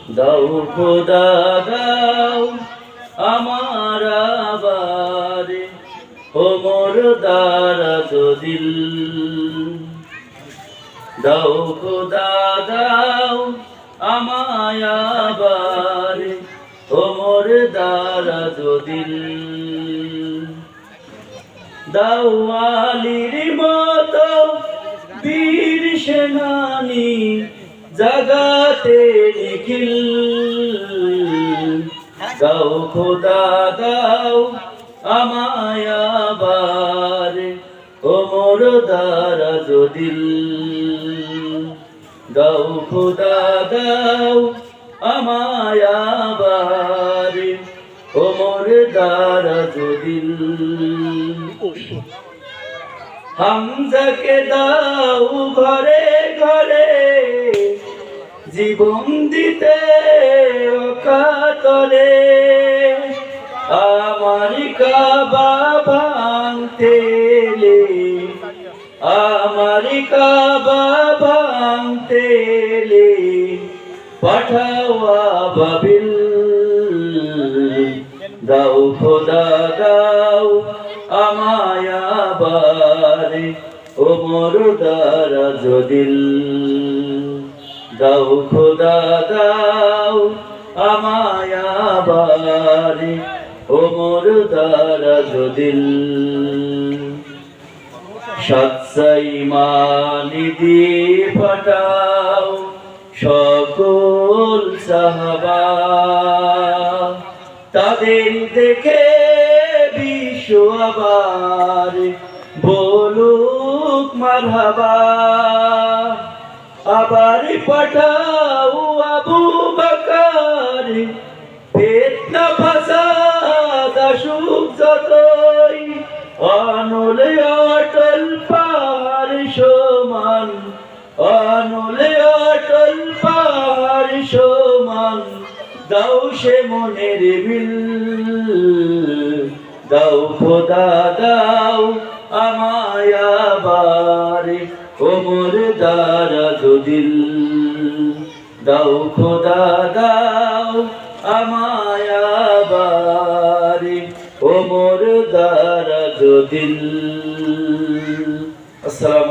দাও খোদা দাও আমার আবারে ও মোর দারাজ দিল। দাও খোদা দাও আমায় আবারে ও মোর দারাজ দিল। দাও আলীর মতো বীর সেনানী জাগাতে নিখিল। দাও খোদা দাও আমায় আবারে ও মোর দারাজ দিল। দাও খোদা দাও আমায় আবারে ও মোর দারাজ দিল। হামজাকে দাও ঘরে ঘরে জীবন দিতে অকাতরে। আমার কাবা ভাঙতে এলে, আমার কাবা ভাঙতে এলে পাঠাও আবাবিল। দাও খোদা দাও আমায় আবারে ও মোর দারাজ দিল। দাও খোদা দাও আমায় আবারে ও মোর দারাজ দিল। সচ্চাই মানি দিয়ে পাঠাও সকল সাহাবা। তাদের দেখে বিশ্ব আবার বলুক মারহাবা। আবার পাঠাও আবু বকর ফিতনা ফাসাদ আসুক যতই। অনলে অটল পাহাড় সমান, অনলে অটল পাহাড় সমান দাও সে মনের বিল। দাও খোদা দাও আমায় আবারে ও মোর দারাজ দিল। দাও খোদা দাও আমায় আবারে ও মোর দারাজ দিল। আসসালামু